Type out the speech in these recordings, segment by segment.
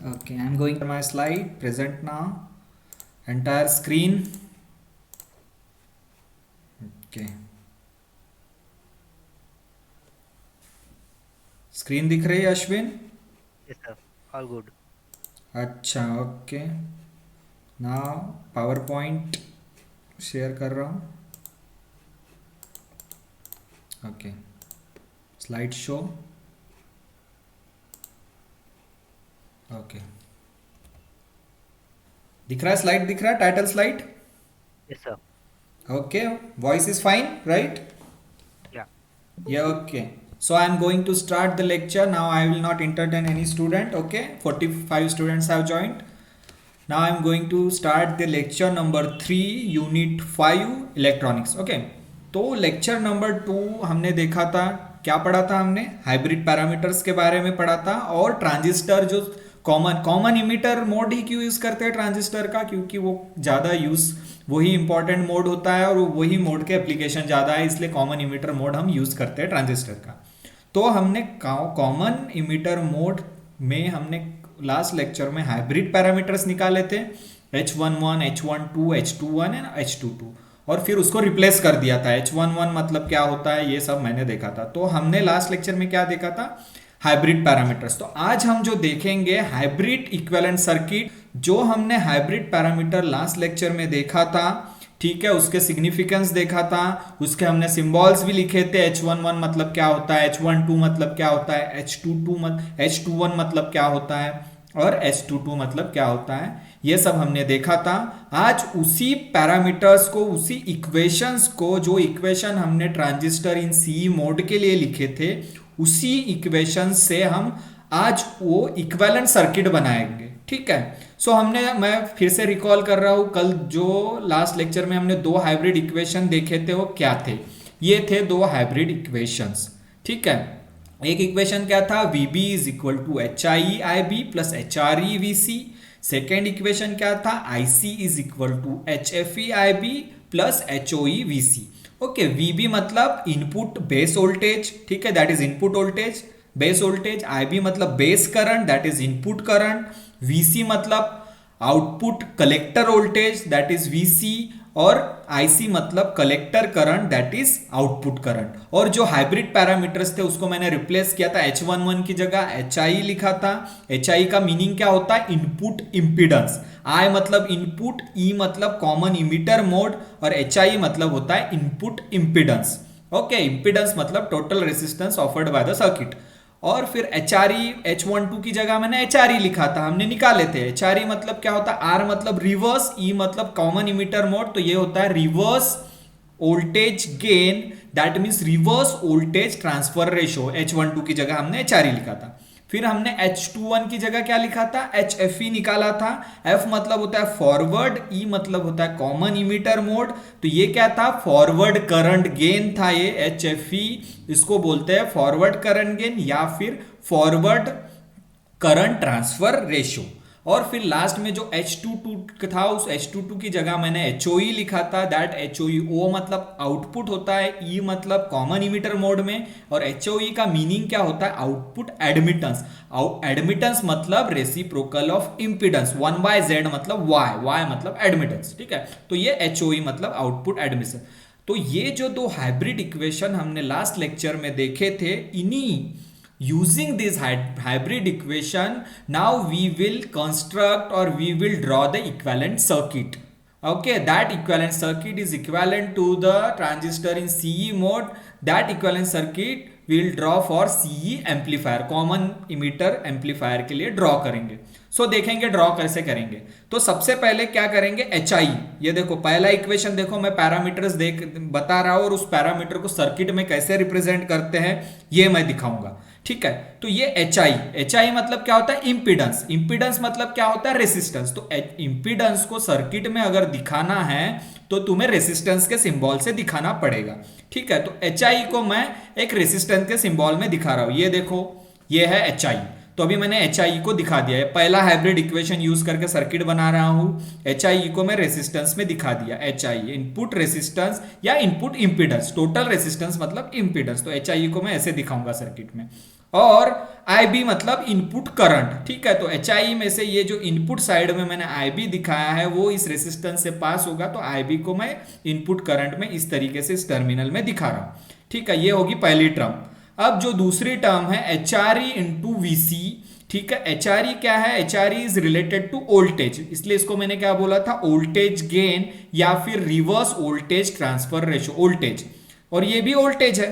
Okay, I'm going to my slide, present now, entire screen. Okay, screen दिख रही है Ashwin? Yes, sir. All good. अच्छा, okay. ना power point share कर रहा हूँ। Okay, slide show. ओके, दिख रहा है? स्लाइड दिख रहा है, title slide? Yes, sir. Okay, voice is fine, right? Yeah. Yeah, okay. So I am going to start the lecture. Now I will not entertain any student. Okay, 45 students have joined. Now I am going to start the lecture number 3, unit 5, electronics. Okay. तो lecture number 2 हमने देखा था, क्या पढ़ा था हमने? Hybrid parameters के बारे में पढ़ा था, और ट्रांजिस्टर जो कॉमन कॉमन इमिटर मोड ही क्यों यूज़ करते हैं ट्रांजिस्टर का, क्योंकि वो ज़्यादा यूज़, वही इंपॉर्टेंट मोड होता है और वही मोड के एप्लीकेशन ज़्यादा है, इसलिए कॉमन इमिटर मोड हम यूज़ करते हैं ट्रांजिस्टर का। तो हमने कॉमन इमिटर मोड में हमने लास्ट लेक्चर में हाइब्रिड पैरामीटर्स निकाले थे, H11, H12, H21 and H22, और फिर उसको रिप्लेस कर दिया था। H11 मतलब क्या होता है, ये सब मैंने देखा था। तो हमने लास्ट लेक्चर में क्या देखा था? Hybrid parameters. तो आज हम जो देखेंगे हाइब्रिड इक्विवेलेंट सर्किट, जो हमने हाइब्रिड पैरामीटर लास्ट लेक्चर में देखा था, ठीक है, उसके सिग्निफिकेंस देखा था, उसके हमने सिंबल्स भी लिखे थे। H11 मतलब क्या होता है, H12 मतलब क्या होता है, H21 मतलब क्या होता है, और H22 मतलब क्या होता है, ये सब हमने देखा था। आज उसी पैरामीटर्स को, उसी इक्वेशंस को, जो इक्वेशन हमने ट्रांजिस्टर इन सी मोड के लिए लिखे थे, उसी इक्वेशन से हम आज वो इक्विवेलेंट सर्किट बनाएंगे। ठीक है। मैं फिर से रिकॉल कर रहा हूं, कल जो लास्ट लेक्चर में हमने दो हाइब्रिड इक्वेशन देखे थे, वो क्या थे? ये थे दो हाइब्रिड इक्वेशंस। ठीक है। एक इक्वेशन क्या था? VB is equal to HIE-IB plus HRE-VC। Second equation क्या था? IC is equal to HFE-IB plus HOE-VC। Okay, VB मतलब इनपुट बेस वोल्टेज, ठीक है, that is input voltage, base voltage. IB मतलब base current, that is input current. VC मतलब output collector voltage, that is VC। और IC मतलब collector current, that is output current. और जो hybrid parameters थे उसको मैंने रिप्लेस किया था, H11 की जगह HI लिखा था। HI का मीनिंग क्या होता है? Input impedance. I मतलब इनपुट, E मतलब कॉमन इमिटर मोड, और HI मतलब होता है इनपुट इंपिडेंस। ओके, इंपिडेंस मतलब total resistance offered by the circuit. और फिर H12 की जगह मैंने HRE लिखा था, हमने निकाले थे। HRE मतलब क्या होता है? R मतलब रिवर्स, E मतलब कॉमन इमिटर मोड, तो ये होता है reverse voltage gain, that means reverse voltage transfer ratio. H12 की जगह हमने HRE लिखा था। फिर हमने H21 की जगह क्या लिखा था? HFE निकाला था। F मतलब होता है फॉरवर्ड, E मतलब होता है कॉमन इमिटर मोड, तो ये क्या था? फॉरवर्ड करंट गेन था ये HFE। इसको बोलते हैं फॉरवर्ड करंट गेन या फिर फॉरवर्ड करंट ट्रांसफर रेशियो। और फिर लास्ट में जो H22 था, उस H22 की जगह मैंने HOE लिखा था, दैट HOE, O मतलब आउटपुट होता है, E मतलब कॉमन इमिटर मोड में, और HOE का मीनिंग क्या होता है? Output admittance. एडमिटेंस मतलब रेसिप्रोकल ऑफ इंपिडेंस, 1/Z मतलब Y मतलब एडमिटेंस। ठीक है, तो ये HOE मतलब आउटपुट एडमिटेंस। तो ये जो दो हाइब्रिड इक्वेशन हमने लास्ट लेक्चर में देखे थे, इन्हीं using this hybrid equation, now we will construct or we will draw the equivalent circuit. Okay, that equivalent circuit is equivalent to the transistor in CE mode. That equivalent circuit will draw for CE amplifier, common emitter amplifier के लिए draw करेंगे। देखेंगे draw कैसे करेंगे। तो सबसे पहले क्या करेंगे? HI, ये देखो पहला इक्वेशन देखो, मैं पैरामीटर्स देख बता रहा हूं, और उस पैरामीटर को सर्किट में कैसे रिप्रेजेंट करते हैं ये मैं दिखाऊंगा। ठीक है, तो ये HI मतलब क्या होता है? इंपिडेंस। इंपिडेंस मतलब क्या होता है? रेसिस्टेंस। तो इंपिडेंस को सर्किट में अगर दिखाना है तो तुम्हें रेसिस्टेंस के सिंबल से दिखाना पड़ेगा। ठीक है, तो HI को मैं एक रेसिस्टेंस के सिंबल में दिखा रहा हूं, ये देखो, ये है HI। तो अभी मैंने HI को दिखा दिया है, पहला हाइब्रिड इक्वेशन यूज करके सर्किट बना रहा हूं। HI को मैं रेसिस्टेंस में दिखा दिया, HI इनपुट रेसिस्टेंस या इनपुट इंपिडेंस, टोटल रेसिस्टेंस मतलब इंपिडेंस। तो HI को मैं ऐसे दिखाऊंगा सर्किट में। और आई बी मतलब इनपुट करंट। ठीक है, तो एच आई में से ये जो इनपुट साइड में मैंने आई बी दिखाया है वो इस रेसिस्टेंस से पास होगा, तो आई बी को मैं इनपुट करंट में इस तरीके से इस टर्मिनल में दिखा रहा हूं। ठीक है, ये होगी पहली टर्म। अब जो दूसरी टर्म है H R E into V C. ठीक है, एच आर ई क्या है? H R E is related to voltage, इसलिए इसको मैंने क्या बोला था? वोल्टेज गेन या फिर reverse voltage transfer ratio voltage, और ये भी वोल्टेज है,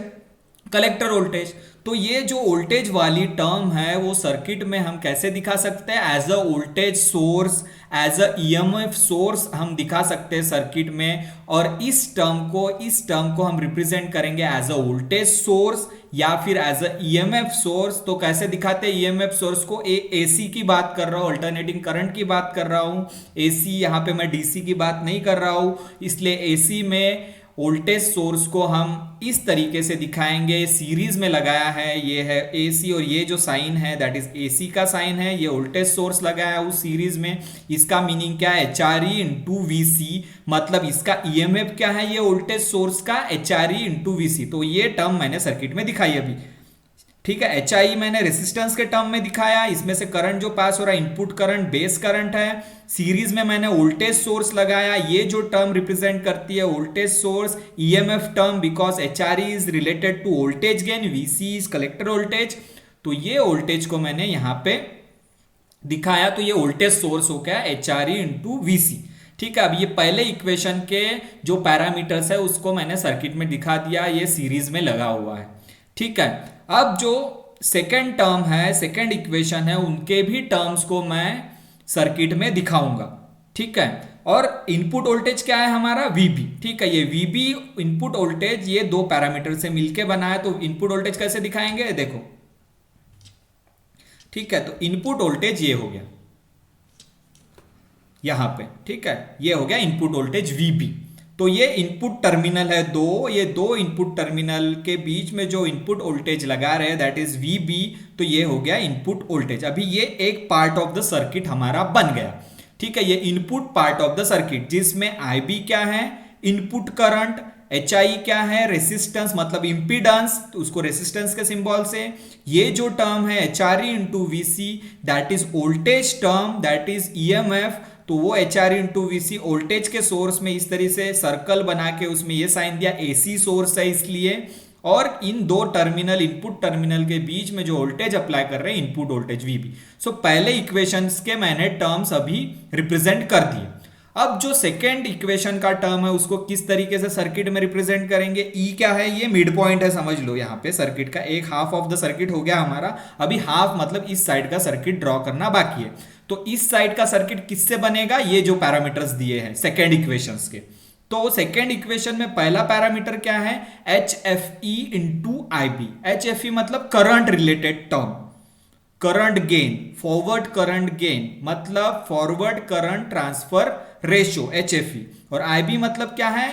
कलेक्टर वोल्टेज। तो ये जो वोल्टेज वाली टर्म है वो सर्किट में हम कैसे दिखा सकते हैं? As a voltage source, as a EMF source हम दिखा सकते हैं सर्किट में। और इस टर्म को हम रिप्रेजेंट करेंगे एज अ वोल्टेज सोर्स या फिर एज अ ईएमएफ सोर्स। तो कैसे दिखाते हैं ईएमएफ सोर्स को? एसी की बात कर रहा हूं, अल्टरनेटिंग करंट की बात कर रहा हूं। एसी, यहां पे मैं डीसी की बात नहीं कर रहा हूं, इसलिए एसी में वोल्टेज सोर्स को हम इस तरीके से दिखाएंगे, सीरीज में लगाया है, ये है एसी और ये जो साइन है दैट इज एसी का साइन है, ये वोल्टेज सोर्स लगाया है उस सीरीज में। इसका मीनिंग क्या है? H R E into V C, मतलब इसका ईएमएफ क्या है? ये वोल्टेज सोर्स का H R E into V C. तो ये टर्म मैंने सर्किट में दिखाई अभी। ठीक है, एच आई मैंने रेसिस्टेंस के टर्म में दिखाया, इसमें से करंट जो पास हो रहा है इनपुट करंट बेस करंट है। सीरीज में मैंने वोल्टेज सोर्स लगाया, ये जो टर्म रिप्रेजेंट करती है voltage source EMF term, because H R E is related to voltage gain, VC is collector voltage. तो ये वोल्टेज को मैंने यहां पे दिखाया, तो ये वोल्टेज सोर्स हो गया H R E into VC. ठीक है, अब ये पहले इक्वेशन के जो पैरामीटर्स है उसको मैंने सर्किट में दिखा दिया, ये सीरीज में लगा हुआ है। ठीक है, अब जो सेकेंड टर्म है, सेकेंड इक्वेशन है, उनके भी टर्म्स को मैं सर्किट में दिखाऊंगा। ठीक है, और इनपुट वोल्टेज क्या है हमारा? वीबी। ठीक है, ये वीबी इनपुट वोल्टेज ये दो पैरामीटर से मिलके बना है। तो इनपुट वोल्टेज कैसे दिखाएंगे? देखो, ठीक है, तो इनपुट वोल्टेज ये हो गया यहां पे। ठीक है, ये हो गया इनपुट वोल्टेज वीबी। तो ये इनपुट टर्मिनल है दो, ये दो इनपुट टर्मिनल के बीच में जो इनपुट वोल्टेज लगा रहे हैं दैट इज वीबी। तो ये हो गया इनपुट वोल्टेज। अभी ये एक पार्ट ऑफ द सर्किट हमारा बन गया। ठीक है, ये input part of the circuit, जिसमें आईबी क्या है? Input current. एच आई क्या है? रेसिस्टेंस मतलब इंपीडेंस, तो उसको रेसिस्टेंस के सिंबल से। ये जो टर्म है H R E into V C that is voltage term, that is EMF. तो वो H R into VC voltage के सोर्स में इस तरह से सर्कल बना के उसमें ये साइन दिया, एसी सोर्स है इसलिए। और इन दो टर्मिनल, इनपुट टर्मिनल के बीच में जो वोल्टेज अप्लाई कर रहे हैं इनपुट वोल्टेज वीबी। सो पहले इक्वेशंस के मैंने टर्म्स अभी रिप्रेजेंट कर दिए। अब जो सेकेंड इक्वेशन का टर्म है उसको किस तरीके से सर्किट में रिप्रेजेंट करेंगे? ई क्या है? ये मिड पॉइंट है, समझ लो। यहाँ पे सर्किट का एक हाफ ऑफ द सर्किट हो गया हमारा, अभी हाफ मतलब इस साइड का सर्किट ड्रॉ करना बाकी है। तो इस साइड का सर्किट किससे बनेगा? ये जो पैरामीटर्स दिए हैं सेकेंड इक्वेशंस के। तो सेकेंड इक्वेशन में पहला पैरामीटर क्या है? H F E into I B. H F E मतलब current related term, current gain, forward current gain मतलब forward current transfer ratio, H F E. और आई बी मतलब क्या है?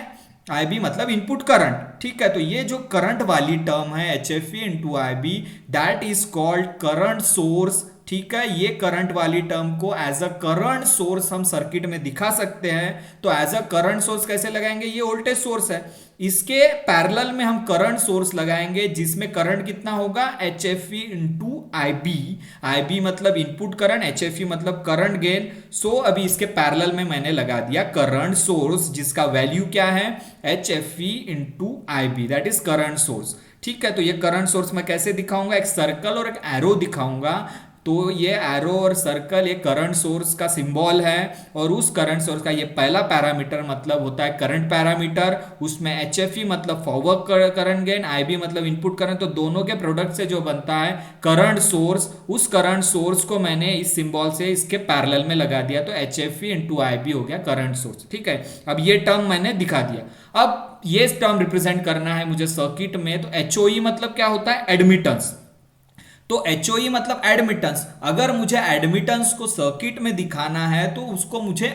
आई बी मतलब इनपुट करंट। ठीक है, तो ये जो करंट वाली टर्म है H F E into I B that is called current source. ठीक है, ये करंट वाली टर्म को एज अ करंट सोर्स हम सर्किट में दिखा सकते हैं। तो एज अ करंट सोर्स कैसे लगाएंगे? ये वोल्टेज सोर्स है, इसके पैरेलल में हम करंट सोर्स लगाएंगे जिसमें करंट कितना होगा? H F E into I B. I B मतलब input current, H F E मतलब करंट गेन। सो अभी इसके पैरेलल में मैंने लगा दिया करंट सोर्स जिसका वैल्यू क्या है? H F E into I B, that is current source. ठीक है, तो ये करंट सोर्स मैं कैसे दिखाऊंगा? एक सर्कल और एक एरो दिखाऊंगा। तो ये एरो और सर्कल ये करंट सोर्स का सिंबल है, और उस करंट सोर्स का ये पहला पैरामीटर मतलब होता है करंट पैरामीटर। उसमें एच एफ ई मतलब फॉरवर्ड करंट गेन, आई बी मतलब इनपुट करंट। तो दोनों के प्रोडक्ट से जो बनता है करंट सोर्स, उस करंट सोर्स को मैंने इस सिंबल से इसके पैरेलल में लगा दिया। तो H F E into I B हो गया करंट सोर्स। ठीक है, अब ये टर्म मैंने दिखा दिया। अब ये टर्म रिप्रेजेंट करना है मुझे सर्किट में। तो एच ओ ई मतलब क्या होता है? एडमिटेंस। तो एचओई मतलब एडमिटेंस। अगर मुझे एडमिटेंस को सर्किट में दिखाना है तो उसको मुझे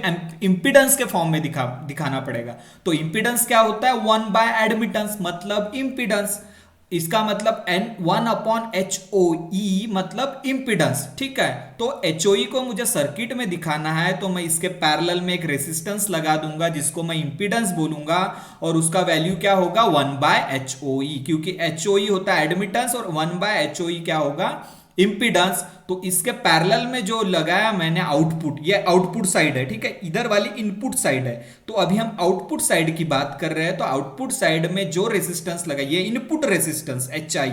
इंपीडेंस के फॉर्म में दिखाना पड़ेगा। तो इंपीडेंस क्या होता है? 1 बाय एडमिटेंस मतलब इंपीडेंस। इसका मतलब एन 1/HOE मतलब इम्पिडेंस, ठीक है। तो HOE को मुझे सर्किट में दिखाना है तो मैं इसके पैरेलल में एक रेसिस्टेंस लगा दूंगा जिसको मैं इम्पिडेंस बोलूंगा, और उसका वैल्यू क्या होगा 1/HOE, क्योंकि HOE होता है एडमिटेंस और 1/HOE क्या होगा इम्पिडेंस। तो इसके पैरेलल में जो लगाया मैंने आउटपुट, ये आउटपुट साइड है, ठीक है, इधर वाली इनपुट साइड है। तो अभी हम आउटपुट साइड की बात कर रहे हैं, तो आउटपुट साइड में जो रेसिस्टेंस लगा ये input resistance HI,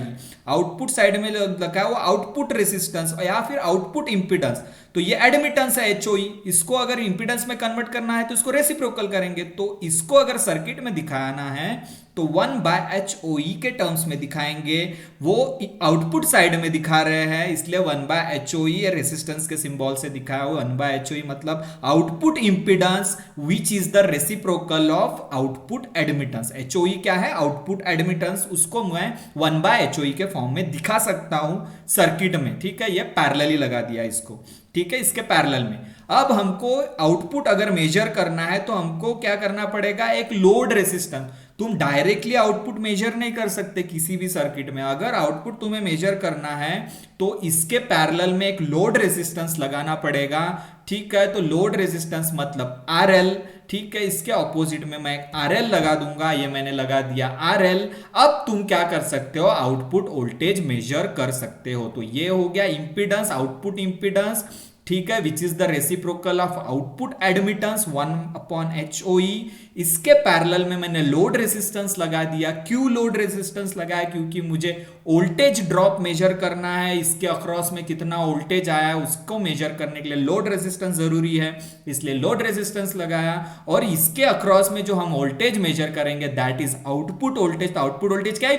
output side में लगा है वो आउटपुट रेसिस्टेंस या फिर आउटपुट इंपिडेंस, तो ये एडमिटेंस है HOE। इसको अगर इंपिडेंस में कन्वर्ट करना है तो इसको रेसिप्रोकल करेंगे। तो इसको अगर सर्किट में दिखाना है तो 1/HOE के टर्म्स में दिखाएंगे, वो आउटपुट साइड में दिखा रहे हैं इसलिए 1/HOE रेसिस्टेंस के सिंबल से दिखाया हुआ 1/HOE मतलब output impedance which is the reciprocal of output admittance. HOE क्या है आउटपुट एडमिटेंस, उसको मैं 1/HOE के फॉर्म में दिखा सकता हूं सर्किट में, ठीक है। ये पैरेलली लगा दिया इसको, ठीक है, इसके पैरेलल में। अब हमको आउटपुट अगर मेजर करना है तो हमको क्या करना पड़ेगा, एक लोड रेसिस्टेंस। तुम डायरेक्टली आउटपुट मेजर नहीं कर सकते किसी भी सर्किट में, अगर आउटपुट तुम्हें मेजर करना है तो इसके पैरेलल में एक लोड रेसिस्टेंस लगाना पड़ेगा, ठीक है। तो लोड रेसिस्टेंस मतलब RL, ठीक है, इसके ऑपोजिट में मैं एक RL लगा दूंगा, ये मैंने लगा दिया RL। अब तुम क्या कर सकते हो, आउटपुट वोल्टेज मेजर कर सकते हो। तो ये हो गया इंपिडेंस, आउटपुट इंपिडेंस, ठीक है, which is the reciprocal of output admittance 1/HOE। इसके पैरेलल में मैंने लोड रेसिस्टेंस लगा दिया। क्यों लोड रेसिस्टेंस लगाया, क्योंकि मुझे वोल्टेज ड्रॉप मेजर करना है, इसके अक्रॉस में कितना वोल्टेज आया है उसको मेजर करने के लिए लोड रेसिस्टेंस जरूरी है, इसलिए लोड रेसिस्टेंस लगाया। और इसके अक्रॉस में जो हम वोल्टेज मेजर करेंगे दैट इज आउटपुट वोल्टेज। तो आउटपुट वोल्टेज क्या है,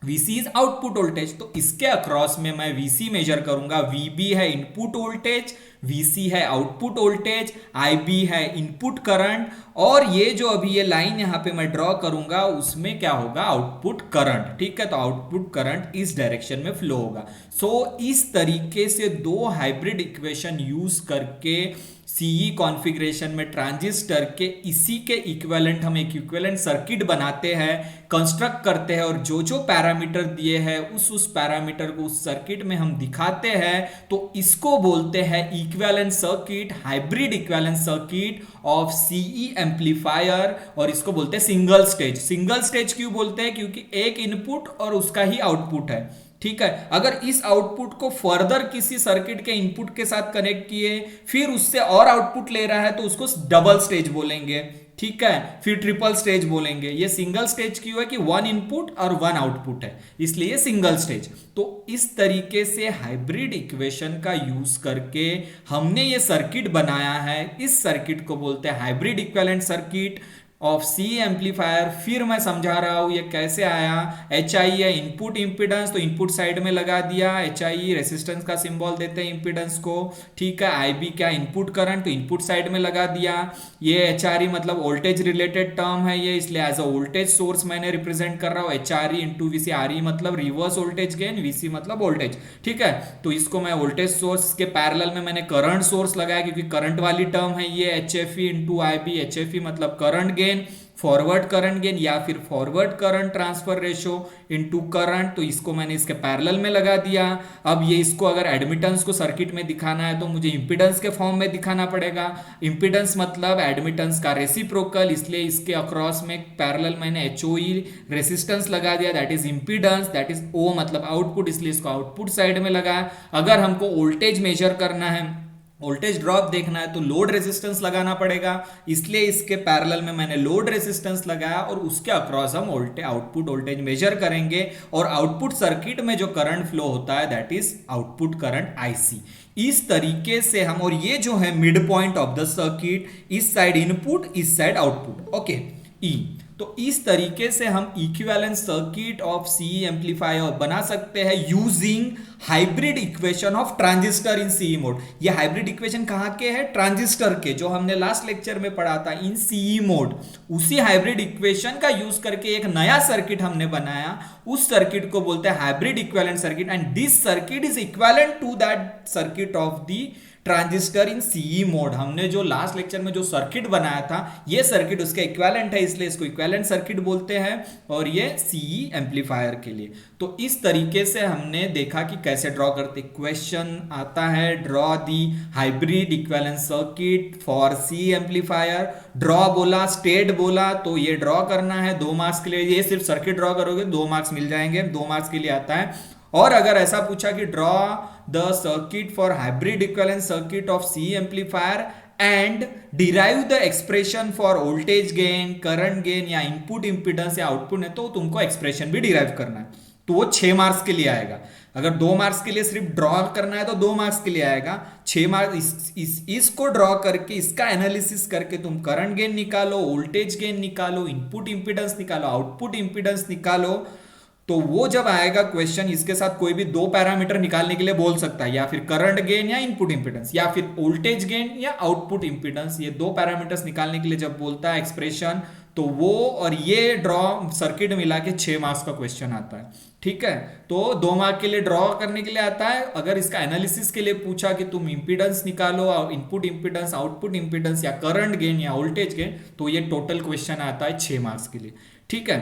VC इज आउटपुट वोल्टेज। तो इसके अक्रॉस में मैं VC मेजर करूंगा। VB है इनपुट वोल्टेज, VC है आउटपुट वोल्टेज, IB है इनपुट करंट, और ये जो अभी ये लाइन यहां पे मैं ड्रॉ करूंगा उसमें क्या होगा आउटपुट करंट, ठीक है। तो आउटपुट करंट इस डायरेक्शन में फ्लो होगा। सो इस तरीके से दो हाइब्रिड इक्वेशन यूज करके CE कॉन्फ़िगरेशन में ट्रांजिस्टर के इसी के इक्विवेलेंट हम एक इक्विवेलेंट सर्किट बनाते हैं, कंस्ट्रक्ट करते हैं, और जो जो पैरामीटर दिए हैं उस पैरामीटर को उस सर्किट में हम दिखाते हैं। तो इसको बोलते हैं equivalent circuit, hybrid equivalent circuit of CE amplifier, और इसको बोलते हैं सिंगल स्टेज। सिंगल स्टेज क्यों बोलते हैं, क्योंकि एक इनपुट और उसका ही आउटपुट है, ठीक है। अगर इस आउटपुट को फर्दर किसी सर्किट के इनपुट के साथ कनेक्ट किए फिर उससे और आउटपुट ले रहा है तो उसको डबल स्टेज बोलेंगे, ठीक है, फिर ट्रिपल स्टेज बोलेंगे। ये सिंगल स्टेज क्यों है कि वन इनपुट और वन आउटपुट है, इसलिए सिंगल स्टेज। तो इस तरीके से हाइब्रिड इक्वेशन का यूज करके हमने ये सर्किट बनाया है। इस सर्किट को बोलते हैं hybrid equivalent circuit of CE amplifier. फिर मैं समझा रहा हूं ये कैसे आया। HI है इनपुट इंपिडेंस, तो इनपुट साइड में लगा दिया HI, रेसिस्टेंस का सिंबल देते हैं इंपिडेंस को, ठीक है। IB क्या इनपुट करंट, तो इनपुट साइड में लगा दिया। ये HRE मतलब वोल्टेज रिलेटेड टर्म है ये, इसलिए एज अ वोल्टेज सोर्स मैंने रिप्रेजेंट कर रहा हूं HRE इंटू VC। RE मतलब रिवर्स वोल्टेज गेन, VC मतलब वोल्टेज, ठीक है। तो इसको मैं वोल्टेज सोर्स के पैरेलल में मैंने करंट सोर्स लगाया, क्योंकि करंट वाली टर्म है ये HFE इंटू IB। HFE मतलब current gain, forward current gain या फिर forward current transfer ratio into current. तो इसको मैंने इसके पैरेलल में लगा दिया। अब ये इसको अगर एडमिटेंस को सर्किट में दिखाना है तो मुझे इंपिडेंस के फॉर्म में दिखाना पड़ेगा। इंपिडेंस मतलब एडमिटेंस का रेसिप्रोकल, इसलिए इसके अक्रॉस में पैरेलल मैंने HOE रेसिस्टेंस लगा दिया, that is impedance, that is O मतलब आउटपुट, इसलिए इसको आउटपुट साइड में लगाया। अगर हमको वोल्टेज मेजर करना है, वोल्टेज ड्रॉप देखना है, तो लोड रेजिस्टेंस लगाना पड़ेगा, इसलिए इसके पैरेलल में मैंने लोड रेजिस्टेंस लगाया और उसके अक्रॉस हम आउटपुट वोल्टेज मेजर करेंगे। और आउटपुट सर्किट में जो करंट फ्लो होता है that is output current IC। इस तरीके से हम, और ये जो है mid point of the circuit, इस साइड इनपुट इस साइड आउटपुट, ओके E। तो इस तरीके से हम equivalent circuit of CE amplifier बना सकते हैं using hybrid equation of transistor in CE mode. ये हाइब्रिड इक्वेशन कहाँ के है? ट्रांजिस्टर के, जो हमने लास्ट लेक्चर में पढ़ा था इन सीई मोड। उसी हाइब्रिड इक्वेशन का यूज करके एक नया सर्किट हमने बनाया, उस सर्किट को बोलते हैं hybrid equivalent circuit, and this circuit is equivalent to that circuit of the transistor in CE mode. हमने जो लास्ट लेक्चर में जो सर्किट बनाया था, ये सर्किट उसका इक्विवेलेंट है, इसलिए इसको इक्विवेलेंट सर्किट बोलते हैं, और ये सीई एम्पलीफायर के लिए। तो इस तरीके से हमने देखा कि कैसे ड्रॉ करते। क्वेश्चन आता है, draw the hybrid equivalent circuit for C amplifier. Draw बोला, स्टेट बोला, तो ये ड्रॉ करना है 2 मार्क्स के लिए। ये सिर्फ सर्किट ड्रॉ करोगे 2 मार्क्स मिल जाएंगे, 2 मार्क्स के लिए आता है। और अगर ऐसा पूछा कि draw the circuit for hybrid equivalent circuit of C amplifier and derive the expression for voltage gain, current gain, या इनपुट इंपीडेंस या आउटपुट है, तो तुमको एक्सप्रेशन भी डिराइव करना है। तो वो 6 मार्क्स के लिए आएगा। अगर 2 मार्क्स के लिए सिर्फ ड्रॉ करना है तो 2 मार्क्स के लिए आएगा। 6 मार्क्स इसको ड्रॉ करके, इसका एनालिसिस करके तुम करंट गेन निकालो, वोल्टेज गेन निकालो, इनपुट इंपीडेंस निकालो, आउटपुट इंपीडेंस निकालो। तो वो जब आएगा क्वेश्चन, इसके साथ कोई भी 2 पैरामीटर निकालने के लिए बोल सकता है, या फिर करंट गेन या इनपुट इंपीडेंस, या फिर वोल्टेज गेन या आउटपुट इंपीडेंस। ये 2 पैरामीटर्स निकालने के लिए जब बोलता है एक्सप्रेशन, तो वो और ये ड्रॉ सर्किट मिला के 6 मार्क्स का क्वेश्चन आता है। ठीक है, तो 2 मार्क के लिए ड्रॉ करने के लिए आता है। अगर इसका एनालिसिस के लिए पूछा कि तुम इंपीडेंस निकालो, इनपुट इंपीडेंस, आउटपुट इंपीडेंस, या करंट गेन या वोल्टेज गेन, तो ये टोटल क्वेश्चन आता है 6 मार्क्स के लिए। ठीक है,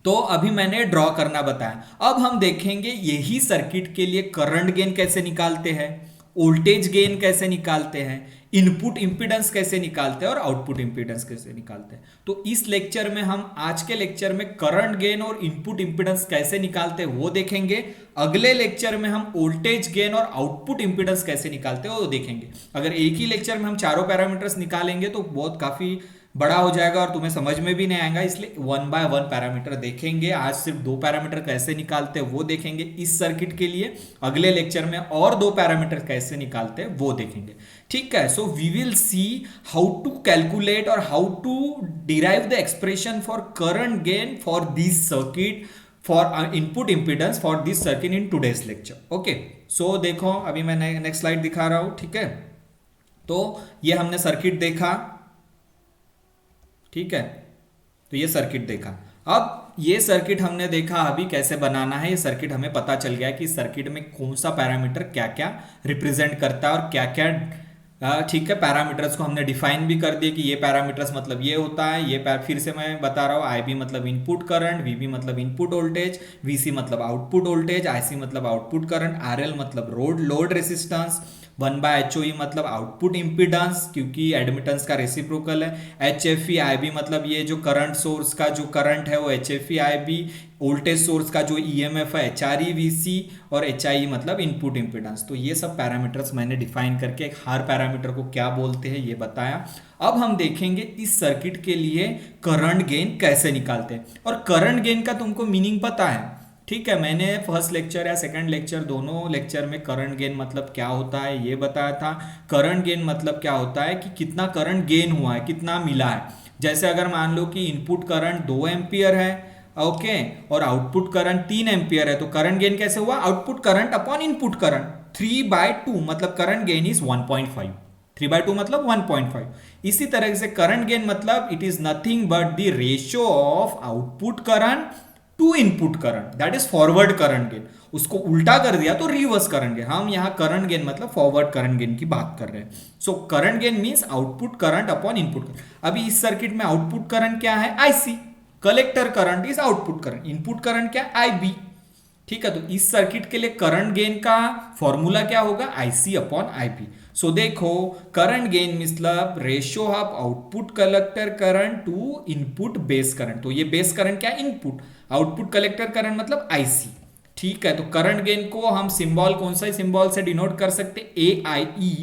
तो अभी मैंने ड्रॉ करना बताया। अब हम देखेंगे यही सर्किट के लिए करंट गेन कैसे निकालते हैं, वोल्टेज गेन कैसे निकालते हैं, इनपुट इंपीडेंस कैसे निकालते हैं, और आउटपुट इंपीडेंस कैसे निकालते हैं। तो इस लेक्चर में हम, आज के लेक्चर में करंट गेन और इनपुट इंपीडेंस कैसे निकालते हैं वो देखेंगे। अगले लेक्चर में हम वोल्टेज गेन और आउटपुट इंपीडेंस कैसे निकालते हैं वो देखेंगे। अगर एक ही लेक्चर में हम चारों पैरामीटर्स निकालेंगे तो बहुत काफी बड़ा हो जाएगा और तुम्हें समझ में भी नहीं आएगा, इसलिए 1 बाय 1 पैरामीटर देखेंगे। आज सिर्फ 2 पैरामीटर कैसे निकालते हैं वो देखेंगे इस सर्किट के लिए। अगले लेक्चर में और 2 पैरामीटर कैसे निकालते हैं वो देखेंगे। ठीक है, so we will see how to calculate और how to derive the expression for current gain for this circuit, for input impedance for this circuit in today's lecture. Okay, so देखो अभी मैं नेक्स्ट स्लाइड दिखा रहा हूं। ठीक है, तो ये हमने सर्किट देखा। ठीक है, तो ये सर्किट देखा। अब ये सर्किट हमने देखा अभी कैसे बनाना है। ये सर्किट हमें पता चल गया कि सर्किट में कौन सा पैरामीटर क्या क्या रिप्रेजेंट करता है और क्या क्या। ठीक है, पैरामीटर्स को हमने डिफाइन भी कर दिए कि ये पैरामीटर्स मतलब ये होता है। ये फिर से मैं बता रहा हूँ, IB मतलब इनपुट करंट, VB मतलब इनपुट वोल्टेज, VC मतलब आउटपुट वोल्टेज, IC मतलब आउटपुट करंट, RL मतलब लोड रेसिस्टेंस, 1/HOE मतलब आउटपुट इंपीडेंस क्योंकि एडमिटेंस का रेसिप्रोकल है, HFE IB मतलब ये जो करंट सोर्स का जो करंट है वो HFE IB, वोल्टेज सोर्स का जो EMF है HRE VC, और HIE मतलब इनपुट इंपीडेंस। तो ये सब पैरामीटर्स मैंने डिफाइन करके हर पैरामीटर को क्या बोलते हैं ये बताया। अब हम देखेंगे इस सर्किट के लिए करंट गेन कैसे निकालते हैं। और करंट गेन का तुमको मीनिंग पता है। ठीक है, मैंने फर्स्ट लेक्चर या सेकंड लेक्चर दोनों लेक्चर में करंट गेन मतलब क्या होता है ये बताया था। करंट गेन मतलब क्या होता है कि कितना करंट गेन हुआ है, कितना मिला है। जैसे अगर मान लो कि इनपुट करंट 2 एम्पियर है, ओके, और आउटपुट करंट 3 एम्पियर है, तो करंट गेन कैसे हुआ? Output current upon input current 3/2 मतलब करंट गेन इज 1.5। 3/2 मतलब 1.5। इसी तरह से करंट गेन मतलब it is nothing but the ratio of output current to input current, that is forward current gain. उसको उल्टा कर दिया तो रिवर्स करंट गेन। हम यहाँ करंट गेन मतलब फॉरवर्ड करंट गेन की बात कर रहे हैं। So current gain means output current upon input current. अभी इस सर्किट में आउटपुट करंट क्या है? IC, collector current is output current, input current क्या? IB। ठीक है, तो इस सर्किट के लिए करंट गेन का फॉर्मूला क्या होगा? IC upon IB। सो देखो, करंट गेन मतलब ratio of output collector current to input base current. तो ये बेस करंट क्या? इनपुट। आउटपुट कलेक्टर करंट मतलब IC। ठीक है, तो करंट गेन को हम सिंबल कौन सा सिंबल से डिनोट कर सकते? AIE।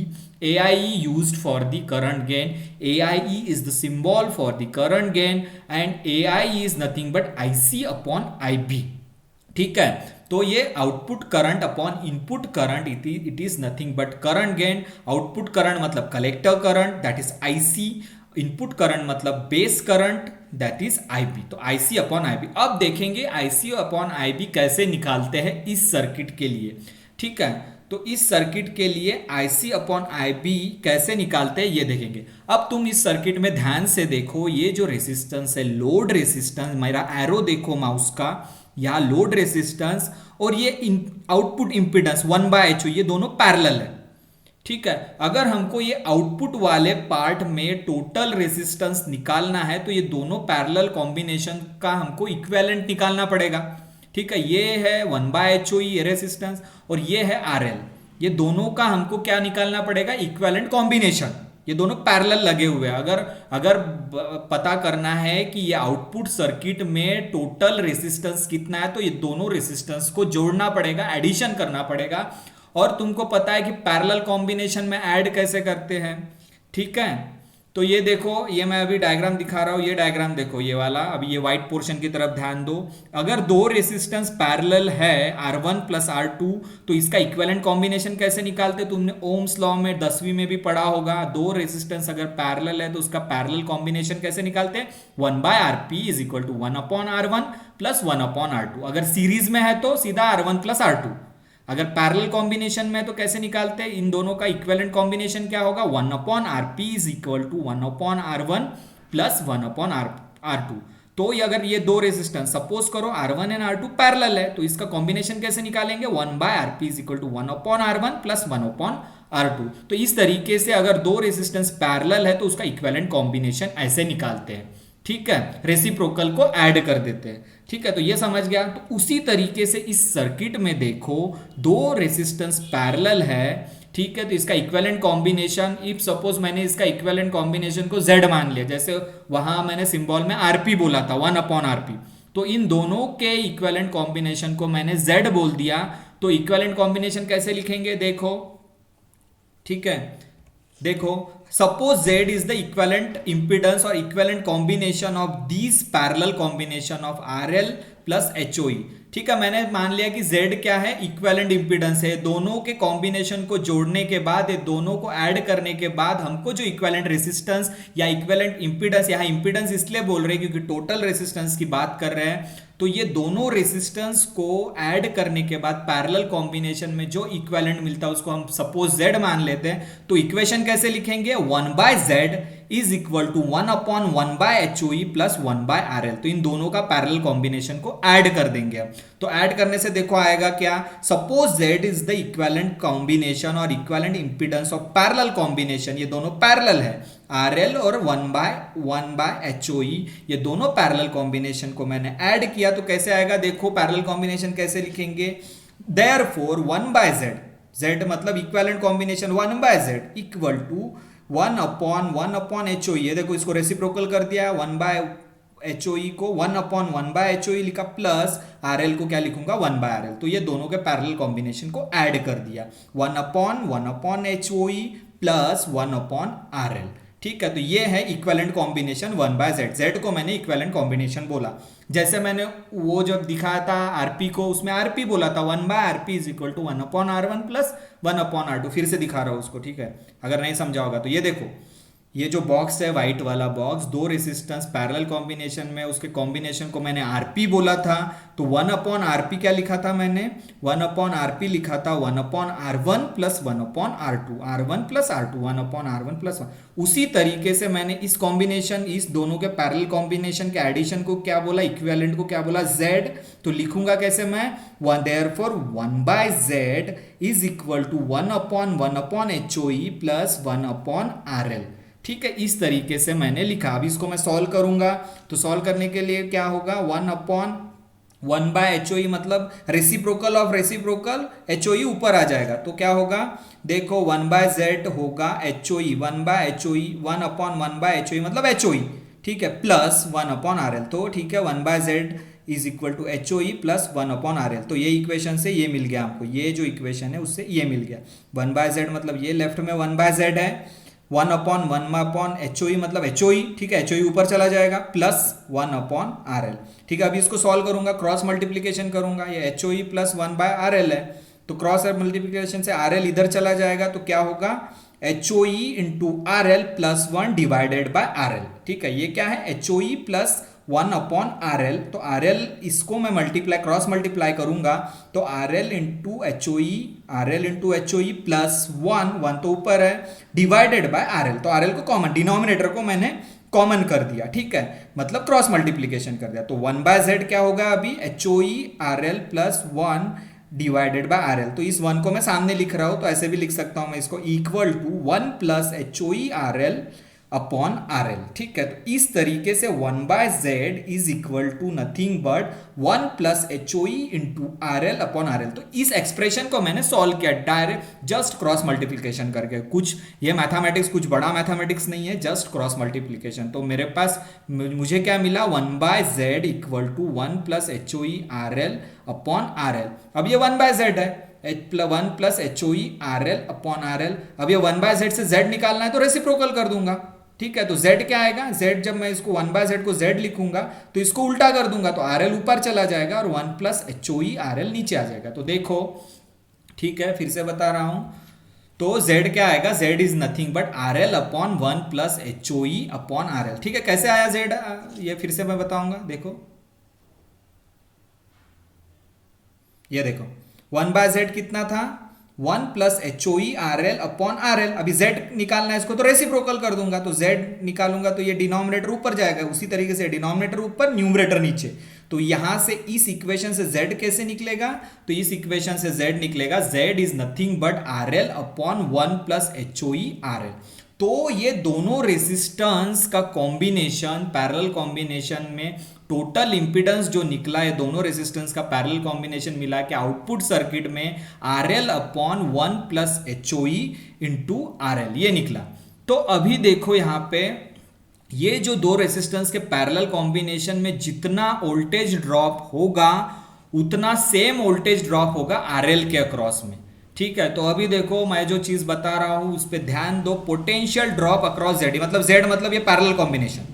AIE used for the current gain. AIE is the symbol for the current gain and AIE is nothing but IC upon IB. ठीक है, तो ये output current upon input current it is nothing but current gain. Output current मतलब collector current that is IC, input current मतलब base current that is IB। तो IC upon IB। अब देखेंगे IC upon IB कैसे निकालते हैं इस circuit के लिए। ठीक है। तो इस सर्किट के लिए IC अपॉन IB कैसे निकालते हैं ये देखेंगे। अब तुम इस सर्किट में ध्यान से देखो, ये जो रेसिस्टेंस है लोड रेसिस्टेंस, मेरा एरो देखो माउस का, यहाँ लोड रेसिस्टेंस और ये आउटपुट इंपिडेंस 1/HO, ये दोनों पैरेलल है। ठीक है, अगर हमको ये आउटपुट वाले पार्ट में टोटल रेसिस्टेंस निकालना है तो ये दोनों पैरेलल कॉम्बिनेशन का हमको इक्विवेलेंट निकालना पड़ेगा। ठीक है, ये है 1/HO ये रेसिस्टेंस और ये है RL, ये दोनों का हमको क्या निकालना पड़ेगा, इक्विवेलेंट कॉम्बिनेशन। ये दोनों पैरेलल लगे हुए हैं। अगर अगर पता करना है कि ये आउटपुट सर्किट में टोटल रेसिस्टेंस कितना है तो ये दोनों रेसिस्टेंस को जोड़ना पड़ेगा, एडिशन करना पड़ेगा। और तुमको पता है कि पैरेलल कॉम्बिनेशन में ऐड कैसे करते हैं। ठीक है, तो ये देखो, ये मैं अभी डायग्राम दिखा रहा हूं, ये डायग्राम देखो, ये वाला, अभी ये व्हाइट पोर्शन की तरफ ध्यान दो। अगर दो रेसिस्टेंस पैरेलल है R1 प्लस R2 तो इसका इक्विवेलेंट कॉम्बिनेशन कैसे निकालते, तुमने ओम्स लॉ में 10वीं में भी पढ़ा होगा। दो रेसिस्टेंस अगर पैरेलल है तो उसका पैरेलल कॉम्बिनेशन कैसे निकालते हैं, 1/RP is equal to 1/R1 plus 1/R2। अगर सीरीज में है तो सीधा R1 प्लस R2। अगर पैरेलल कॉम्बिनेशन में तो कैसे निकालते हैं, इन दोनों का इक्विवेलेंट कॉम्बिनेशन क्या होगा, 1/RP is equal to 1/R1 plus 1/R2। तो अगर ये दो रेजिस्टेंस सपोज करो R1 एंड R2 पैरेलल है तो इसका कॉम्बिनेशन कैसे निकालेंगे, 1/RP is equal to 1/R1 plus 1/R2। तो इस तरीके से अगर दो रेजिस्टेंस पैरेलल है तो उसका इक्विवेलेंट कॉम्बिनेशन ऐसे निकालते हैं। ठीक है, रेसिप्रोकल को ऐड कर देते हैं। ठीक है, तो ये समझ गया। तो उसी तरीके से इस सर्किट में देखो, दो रेसिस्टेंस पैरेलल है। ठीक है, तो इसका इक्विवेलेंट कॉम्बिनेशन, इफ सपोज मैंने इसका इक्विवेलेंट कॉम्बिनेशन को Z मान लिया, जैसे वहां मैंने सिंबल में RP बोला था 1/RP, तो इन दोनों के इक्विवेलेंट कॉम्बिनेशन को मैंने Z बोल दिया। तो इक्विवेलेंट कॉम्बिनेशन कैसे लिखेंगे देखो। ठीक है, देखो, suppose Z is the equivalent impedance और equivalent combination of these parallel combination of RL plus HOE। ठीक है, मैंने मान लिया कि Z क्या है, इक्विवेलेंट इंपिडेंस है। दोनों के कॉम्बिनेशन को जोड़ने के बाद, ये दोनों को ऐड करने के बाद हमको जो इक्विवेलेंट रेसिस्टेंस या इक्विवेलेंट इंपिडेंस, यहाँ इंपिडेंस इसलिए बोल रहे हैं क्योंकि टोटल रेसिस्टेंस की बात कर रहे हैं, तो ये दोनों रेसिस्टेंस को ऐड करने के बाद पैरेलल कॉम्बिनेशन में जो इक्विवेलेंट मिलता है उसको हम सपोज Z मान लेते हैं। तो इक्वेशन कैसे लिखेंगे, 1/Z is equal to 1/1/HOE plus 1/RL। तो इन दोनों का पैरेलल कॉम्बिनेशन को ऐड कर देंगे। तो ऐड करने से देखो आएगा क्या, suppose Z is the equivalent combination और equivalent impedance of parallel combination, ये दोनों पैरेलल है, RL और 1/1/HOE, ये दोनों पैरेलल कॉम्बिनेशन को मैंने ऐड किया। तो कैसे आएगा देखो, पैरेलल कॉम्बिनेशन कैसे लिखेंगे, देयरफॉर 1/Z, Z मतलब equivalent combination 1/Z equal to 1/1/HOE। ये देखो, इसको रेसिप्रोकल कर दिया, 1/HOE को 1/1/HOE लिखा, प्लस RL को क्या लिखूंगा, 1/RL। तो ये दोनों के पैरेलल कॉम्बिनेशन को ऐड कर दिया, 1/1/HOE प्लस 1/RL। ठीक है, तो ये है इक्विवेलेंट कॉम्बिनेशन 1/Z। Z को मैंने इक्विवेलेंट कॉम्बिनेशन बोला, जैसे मैंने वो जब दिखाया था RP को, उसमें RP बोला था 1/RP is equal to 1/R1 plus 1/R2। फिर से दिखा रहा हूं उसको, ठीक है, अगर नहीं समझा होगा तो। ये देखो, ये जो बॉक्स है व्हाइट वाला बॉक्स, दो रेसिस्टेंस पैरेलल कॉम्बिनेशन में, उसके कॉम्बिनेशन को मैंने RP बोला था। तो 1/RP क्या लिखा था मैंने, 1/RP लिखा था 1/R1 plus 1/R2, R1 plus R2, 1/R1 plus 1। उसी तरीके से मैंने इस कॉम्बिनेशन, इस दोनों के पैरेलल कॉम्बिनेशन के एडिशन को क्या बोला, इक्विवेलेंट को क्या बोला, Z। तो लिखूंगा कैसे मैं, therefore 1/Z is equal to 1/1/HOE plus 1/RL। ठीक है, इस तरीके से मैंने लिखा। अब इसको मैं सॉल्व करूंगा, तो सॉल्व करने के लिए क्या होगा, 1/1/HOE मतलब रेसिप्रोकल ऑफ रेसिप्रोकल, HOE ऊपर आ जाएगा। तो क्या होगा देखो, 1/Z होगा HOE, 1/HOE, 1/1/HOE मतलब HOE। ठीक है, प्लस 1/RL। तो ठीक है, 1/Z is equal to HOE plus 1/RL। तो ये इक्वेशन से ये मिल गया हमको, ये जो इक्वेशन है उससे ये मिल गया। 1/Z मतलब ये लेफ्ट में 1/Z है, 1/1/HOE मतलब HOE। ठीक है, HOE ऊपर चला जाएगा, प्लस 1/RL। ठीक है, अभी इसको सॉल्व करूंगा, क्रॉस मल्टीप्लीकेशन करूंगा, ये HOE प्लस 1/RL है, तो क्रॉस मल्टीप्लीकेशन से RL इधर चला जाएगा, तो क्या होगा, HOE into RL plus 1 divided by RL। ठीक है, ये क्या है, HOE plus one upon R L. तो आर एल इसको मैं मल्टीप्लाई क्रॉस मल्टीप्लाई करूंगा तो R L into H O E, R L into H O E plus one, one तो ऊपर है, डिवाइडेड बाय आर एल। तो आर एल को कॉमन, डिनोमिनेटर को मैंने कॉमन कर दिया, ठीक है, मतलब क्रॉस मल्टीप्लीकेशन कर दिया। तो वन बाय जेड क्या होगा अभी, H O E R L plus one divided by R L. तो इस वन को मैं सामने लिख रहा हूं तो ऐसे भी लिख सकता हूं मैं इसको, equal to one plus H O E R L upon R L, ठीक है। तो इस तरीके से one by Z is equal to nothing but one plus H O E into R L upon R L. तो इस expression को मैंने सॉल्व किया डायरेक्ट जस्ट क्रॉस मल्टीप्लीकेशन करके। कुछ ये मैथमेटिक्स कुछ बड़ा मैथमेटिक्स नहीं है, जस्ट क्रॉस मल्टीप्लीकेशन। तो मेरे पास मुझे क्या मिला, one by Z equal to one plus H O E R L upon R L. अब ये वन बाय जेड है, one plus H O E R L upon R L. अब ये वन बाय जेड से Z निकालना है तो reciprocal कर दूंगा, ठीक है। तो z क्या आएगा, z जब मैं इसको वन बाय जेड को z लिखूंगा तो इसको उल्टा कर दूंगा तो आर एल ऊपर चला जाएगा और one plus H O E R L नीचे आ जाएगा। तो देखो, ठीक है, फिर से बता रहा हूं, तो z क्या आएगा, z is nothing but R L upon one plus H O E upon R L, ठीक है। कैसे आया z, ये फिर से मैं बताऊंगा, देखो ये देखो, वन बाय जेड कितना था, one plus H O E R L upon R L. अभी z निकालना है इसको तो रेसिप्रोकल कर दूंगा, तो z निकालूंगा तो ये डिनोमिनेटर ऊपर जाएगा, उसी तरीके से डिनोमिनेटर ऊपर न्यूमरेटर नीचे। तो यहां से इस इक्वेशन से z कैसे निकलेगा, तो इस इक्वेशन से z निकलेगा z is nothing but R L upon one plus H O E R L. तो ये दोनों रेसिस्टेंस का कॉम्बिनेशन, पैरेलल कॉम्बिनेशन में टोटल इंपिडेंस जो निकला है, दोनों रेसिस्टेंस का पैरेलल कॉम्बिनेशन मिला के आउटपुट सर्किट में R L upon one plus H O E into R L ये निकला। तो अभी देखो यहां पे ये जो दो रेसिस्टेंस के पैरेलल कॉम्बिनेशन में जितना वोल्टेज ड्रॉप होगा उतना सेम वोल्टेज ड्रॉप होगा आर एल के अक्रॉस में, ठीक है। तो अभी देखो मैं जो चीज बता रहा हूं उस पर ध्यान दो, पोटेंशियल ड्रॉप अक्रॉस जेड, मतलब जेड मतलब ये पैरेलल कॉम्बिनेशन,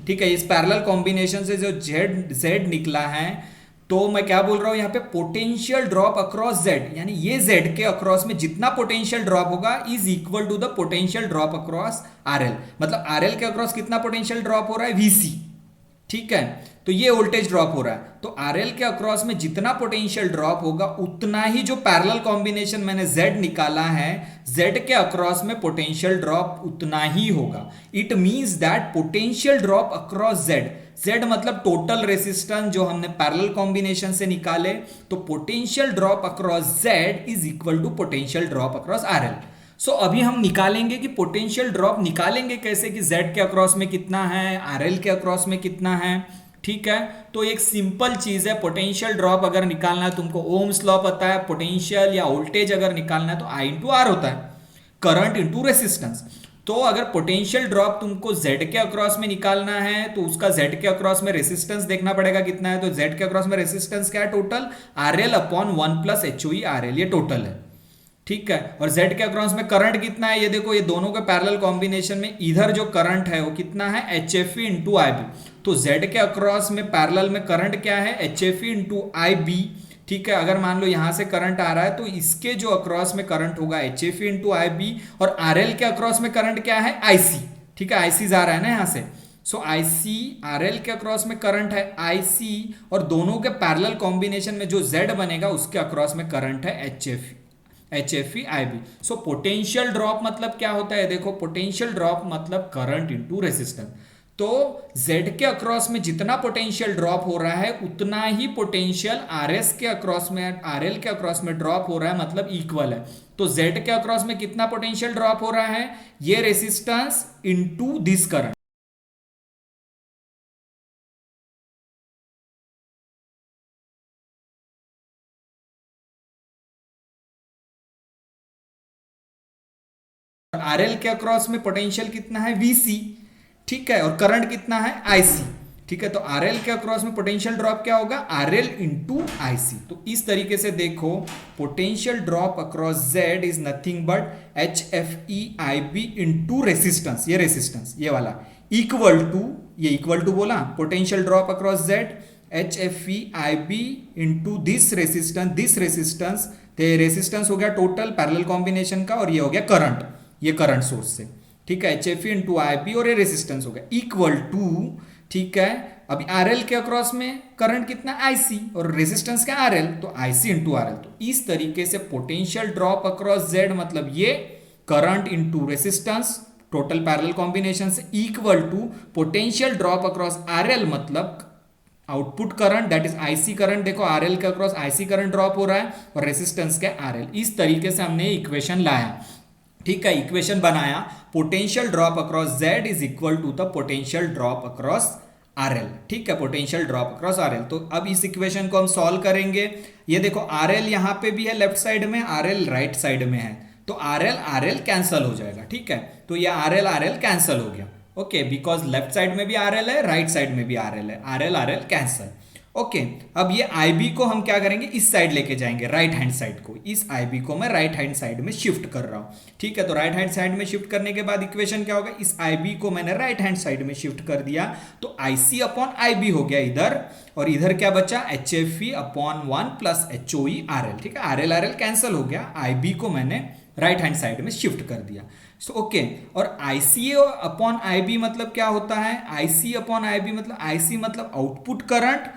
ठीक है। इस पैरेलल कॉम्बिनेशन से जो जेड निकला है, तो मैं क्या बोल रहा हूं यहाँ पे, पोटेंशियल ड्रॉप अक्रॉस जेड, यानी ये जेड के अक्रॉस में जितना पोटेंशियल ड्रॉप होगा is equal to the potential drop across RL. मतलब आरएल के अक्रॉस कितना पोटेंशियल ड्रॉप हो रहा है, वीसी, ठीक है। तो ये वोल्टेज ड्रॉप हो रहा है, तो आरएल के अक्रॉस में जितना पोटेंशियल ड्रॉप होगा उतना ही जो पैरेलल कॉम्बिनेशन मैंने जेड निकाला है, जेड के अक्रॉस में पोटेंशियल ड्रॉप उतना ही होगा। It means that potential drop across Z, Z मतलब टोटल रेसिस्टेंस जो हमने पैरेलल कॉम्बिनेशन से निकाले, तो potential drop across Z is equal to potential drop across RL. So अभी हम निकालेंगे कि पोटेंशियल ड्रॉप निकालेंगे कैसे, कि जेड के अक्रॉस में कितना है, आरएल के अक्रॉस में कितना है, ठीक है। तो एक सिंपल चीज है, पोटेंशियल ड्रॉप अगर निकालना है, तुमको ओम्स लॉ पता है, पोटेंशियल या वोल्टेज अगर निकालना है तो आई इंटू आर होता है, करंट इंटू रेसिस्टेंस। तो अगर पोटेंशियल ड्रॉप तुमको जेड के अक्रॉस में निकालना है तो उसका जेड के अक्रॉस में रेसिस्टेंस देखना पड़ेगा कितना है। तो जेड के अक्रॉस में रेसिस्टेंस क्या है, total R L upon one plus H O E R L, ये टोटल है, ठीक है। और जेड के अक्रॉस में करंट कितना है, ये देखो, ये दोनों के पैरेलल कॉम्बिनेशन में इधर जो करंट है वो कितना है, H F E into I B. तो जेड के अक्रॉस में पैरेलल में करंट क्या है, H F E into I B, ठीक है। अगर मान लो यहां से करंट आ रहा है तो इसके जो अक्रॉस में करंट होगा H F E into I B, और आर एल के अक्रॉस में करंट क्या है, आई सी, ठीक है, आई सी आ रहा है ना यहाँ से। सो आई सी, आर एल के अक्रॉस में करंट है आई सी, और दोनों के पैरेलल कॉम्बिनेशन में जो जेड बनेगा उसके अक्रॉस में करंट है एच एफ ई आई बी। सो पोटेंशियल ड्रॉप मतलब क्या होता है, देखो, पोटेंशियल ड्रॉप मतलब करंट इंटू रेसिस्टेंस। तो Z के अक्रॉस में जितना पोटेंशियल ड्रॉप हो रहा है उतना ही पोटेंशियल RS के अक्रॉस में, RL के अक्रॉस में ड्रॉप हो रहा है, मतलब इक्वल है। तो Z के अक्रॉस में कितना पोटेंशियल ड्रॉप हो रहा है, ये resistance into this current. RL के अक्रॉस में पोटेंशियल कितना है, VC, ठीक है, और करंट कितना है, IC, ठीक है। तो RL के अक्रॉस में पोटेंशियल ड्रॉप क्या होगा, RL इंटू IC। तो इस तरीके से देखो, potential drop across Z is nothing but HFEIB into resistance, ये रेसिस्टेंस ये वाला, इक्वल टू, ये इक्वल टू बोला, potential drop across Z HFEIB into this resistance, तो रेसिस्टेंस हो गया टोटल पैरेलल कॉम्बिनेशन का, और ये हो गया करंट, ये करंट सोर्स से, ठीक है, H F into I B, और ये रेसिस्टेंस हो गया, इक्वल टू, ठीक है, अब आरएल के अक्रॉस में करंट कितना आईसी और रेजिस्टेंस क्या आरएल, तो आईसी इंटू आरएल। तो इस तरीके से पोटेंशियल ड्रॉप अक्रॉस जेड मतलब ये current into resistance total parallel combination से equal to potential drop across RL मतलब output current that is IC current. देखो आरएल के अक्रॉस आईसी करंट ड्रॉप हो रहा है और रेजिस्टेंस के आरएल। इस तरीके से हमने इक्वेशन लाया, ठीक है, इक्वेशन बनाया। Potential drop across Z is equal to the potential drop across RL, ठीक है, पोटेंशियल ड्रॉप अक्रॉस आरएल। तो अब इस इक्वेशन को हम सॉल्व करेंगे। ये देखो आरएल यहां पे भी है लेफ्ट साइड में, आरएल राइट साइड में है, तो आरएल आरएल कैंसल हो जाएगा, ठीक है। तो ये आरएल आरएल कैंसल हो गया, ओके, बिकॉज लेफ्ट साइड में भी आरएल है, राइट साइड में भी आरएल है, आरएल आरएल कैंसल, ओके। अब ये आईबी को हम क्या करेंगे, इस साइड लेके जाएंगे, राइट हैंड साइड को। इस आईबी को मैं राइट हैंड साइड में शिफ्ट कर रहा हूं, ठीक है। तो राइट हैंड साइड में शिफ्ट करने के बाद इक्वेशन क्या होगा, इस आईबी को मैंने राइट हैंड साइड में शिफ्ट कर दिया, तो आईसी अपॉन आईबी हो गया इधर, और इधर क्या बचा, H F E upon 1 plus H O E R L, ठीक है। आर एल कैंसिल हो गया, आईबी को मैंने राइट हैंड साइड में शिफ्ट कर दिया, सो ओके। और आईसी अपॉन आईबी मतलब क्या होता है, आईसी अपॉन आईबी मतलब आईसी मतलब आउटपुट करंट,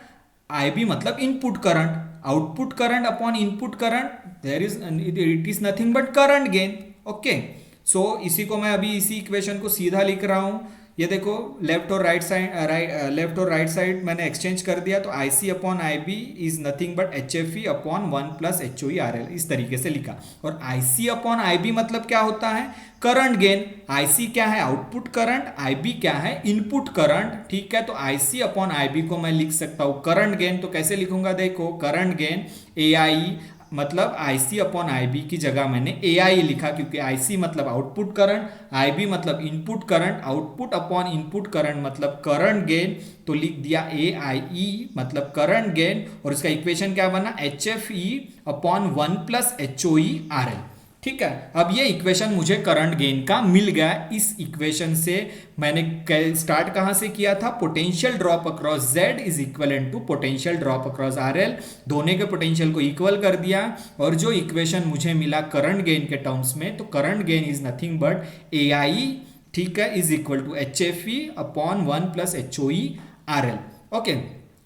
आईबी मतलब input current, output current upon input current, there is it is nothing but current gain, okay. So इसी को मैं अभी इसी इक्वेशन को सीधा लिख रहा हूं। ये देखो लेफ्ट और राइट साइड, लेफ्ट और राइट साइड मैंने एक्सचेंज कर दिया, तो I C upon I B is nothing but H F E upon 1 plus H O E R L, इस तरीके से लिखा। और आई सी अपॉन आई बी मतलब क्या होता है, करंट गेन। आई सी क्या है, आउटपुट करंट, आई बी क्या है, इनपुट करंट, ठीक है। तो I C upon I B को मैं लिख सकता हूं करंट गेन। तो कैसे लिखूंगा, देखो करंट गेन ए आई मतलब आईसी अपॉन आईबी की जगह मैंने एआई लिखा, क्योंकि आईसी मतलब आउटपुट करंट, आईबी मतलब input current, output upon input current मतलब करंट गेन, तो लिख दिया एआई मतलब करंट गेन। और इसका इक्वेशन क्या बना, H F E upon 1 plus H O E R L, ठीक है। अब ये इक्वेशन मुझे करंट गेन का मिल गया। इस इक्वेशन से मैंने स्टार्ट कहां से किया था, potential drop across Z is equivalent to potential drop across RL, दोनों के पोटेंशियल को इक्वल कर दिया। और जो इक्वेशन मुझे मिला करंट गेन के टर्म्स में, तो current gain is nothing but A I, ठीक है, is equal to H F E upon 1 plus H O E R L, okay.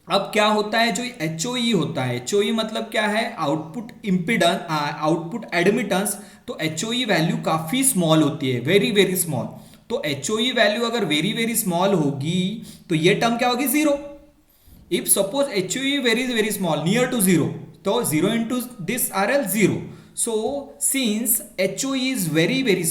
अब क्या होता है, जो एच ओ ई होता है, एच ओ ई मतलब क्या है, आउटपुट इम्पिडेंस, आउटपुट एडमिटेंस। तो एच ओ ई वैल्यू काफी स्मॉल होती है, वेरी वेरी स्मॉल। तो एच ओ ई वैल्यू अगर वेरी वेरी स्मॉल होगी तो ये टर्म क्या होगी, zero. If suppose H O E very very small, near to zero, तो zero into this R L zero. So since HOE is very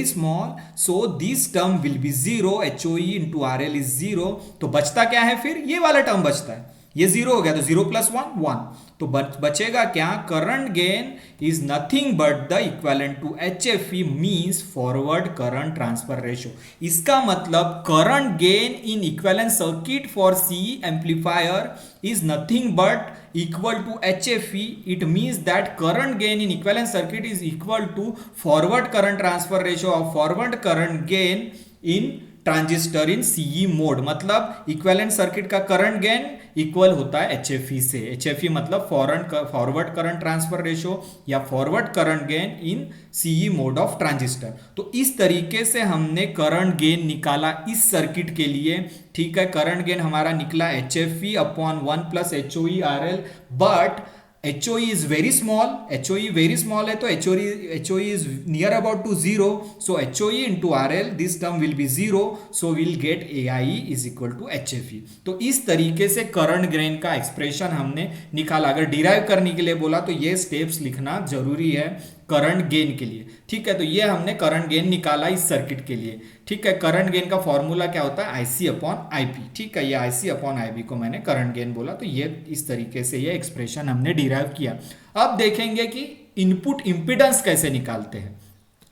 small, so this term will be zero, HOE into RL is zero। तो बचता क्या है फिर, ये वाला term बचता है, ये जीरो हो गया, तो जीरो प्लस 1 1, तो बचेगा क्या, current gain is nothing but the equivalent to H F E means forward current transfer ratio. इसका मतलब current gain in equivalent circuit for C amplifier is nothing but equal to HFE. It means that current gain in equivalent circuit is equal to forward current transfer ratio of forward current gain in transistor in CE mode. मतलब equivalent circuit का current gain equal होता है HFE से। HFE मतलब forward current transfer ratio या forward current gain in CE mode of transistor. तो इस तरीके से हमने करंट गेन निकाला इस सर्किट के लिए, ठीक है। करंट गेन हमारा निकला HFE upon 1 plus HOE RL, but HOE is very small, HOE very small है, तो HOE is near about to zero, so HOE into RL this term will be zero, so we'll get AIE is equal to HFE। तो इस तरीके से current gain का expression हमने निकाला। अगर डिराइव करने के लिए बोला तो ये स्टेप्स लिखना जरूरी है करंट गेन के लिए, ठीक है। तो ये हमने करंट गेन निकाला इस सर्किट के लिए, ठीक है। करंट गेन का फॉर्मूला क्या होता है, IC अपॉन IP, ठीक है। ये IC अपॉन IB को मैंने करंट गेन बोला, तो ये इस तरीके से ये एक्सप्रेशन हमने डिराइव किया। अब देखेंगे कि इनपुट इंपिडेंस कैसे निकालते हैं,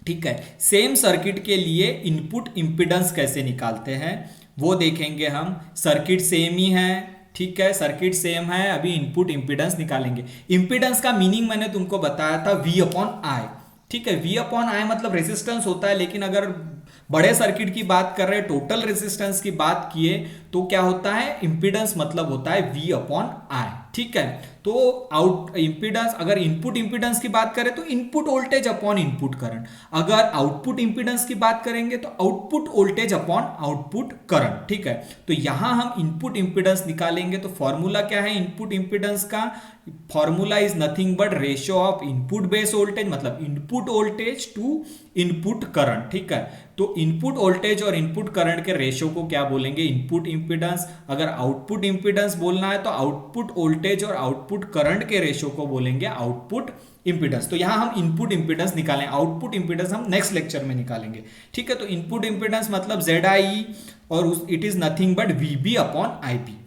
ठीक है। सेम सर्किट के लिए इनपुट इंपिडेंस कैसे निकालते हैं वो देखेंगे हम। सर्किट सेम ही है, ठीक है, सर्किट सेम है, अभी इनपुट इंपिडेंस निकालेंगे। इंपिडेंस का मीनिंग मैंने तुमको बताया था V अपॉन I, ठीक है। V अपॉन I मतलब रेजिस्टेंस होता है, लेकिन अगर बड़े सर्किट की बात कर रहे हैं, टोटल रेजिस्टेंस की बात किए, तो क्या होता है, इंपिडेंस मतलब होता है V अपॉन I, ठीक है। तो आउट इम्पीडेंस, अगर इनपुट इम्पीडेंस की बात करें तो input voltage upon input current, अगर आउटपुट इम्पीडेंस की बात करेंगे तो output voltage upon output current. ठीक है, तो यहां हम इनपुट इम्पीडेंस निकालेंगे तो फॉर्मूला क्या है इनपुट इम्पीडेंस का? Formula is nothing but ratio of input base voltage, मतलब input voltage to input current. ठीक है, तो इनपुट वोल्टेज और इनपुट करंट के रेशियो को क्या बोलेंगे? Input impedance. अगर आउटपुट इंपीडेंस बोलना है तो आउटपुट वोल्टेज और आउटपुट करंट के रेशियो को बोलेंगे आउटपुट इंपीडेंस। तो यहां हम इनपुट इंपीडेंस निकालें, आउटपुट इंपीडेंस हम नेक्स्ट लेक्चर में निकालेंगे। ठीक है, तो इनपुट इंपीडेंस मतलब ZI और it is nothing but VB upon IB।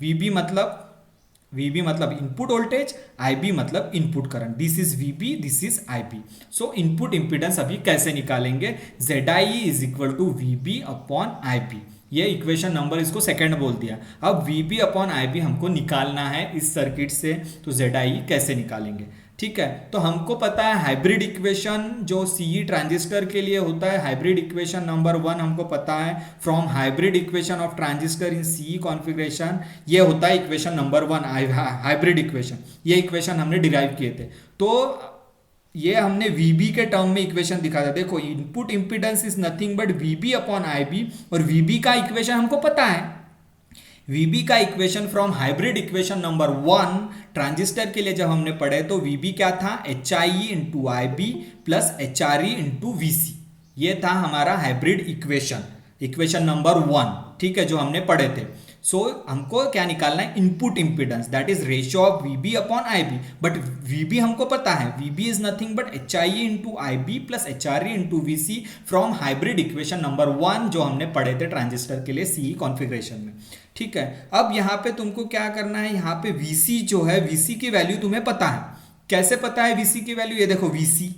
VB मतलब इनपुट वोल्टेज, IB मतलब input current. This is VB, this is IB। So input impedance अभी कैसे निकालेंगे? ZI is equal to VB upon IB। ये equation number इसको second बोल दिया। अब VB अपॉन IB हमको निकालना है इस सर्किट से, तो ZI कैसे निकालेंगे? ठीक है, तो हमको पता है हाइब्रिड इक्वेशन जो CE ट्रांजिस्टर के लिए होता है, हाइब्रिड इक्वेशन नंबर 1 हमको पता है from hybrid equation of transistor in CE configuration. ये होता है इक्वेशन नंबर 1 हाइब्रिड इक्वेशन। ये इक्वेशन हमने डिराइव किए थे, तो ये हमने VB के टर्म में इक्वेशन दिखा था। देखो input impedance is nothing but VB upon IB, और VB का इक्वेशन हमको पता है। VB का equation from hybrid equation number 1 transistor के लिए जब हमने पढ़े तो VB क्या था? HIE into IB plus HRE into VC। ये था हमारा हाइब्रिड इक्वेशन नंबर 1। ठीक है, जो हमने पढ़े थे। सो हमको क्या निकालना है? Input impedance, that is ratio of VB upon IB। But VB हमको पता है, VB is nothing but HIE into IB plus HRE into VC from hybrid equation number 1 जो हमने पढ़े थे ट्रांजिस्टर के लिए CE कॉन्फ़िगरेशन में। ठीक है, अब यहाँ पे तुमको क्या करना है? यहाँ पे VC जो है, VC की वैल्यू तुम्हें पता है। कैसे पता है VC की वैल्यू? ये देखो VC।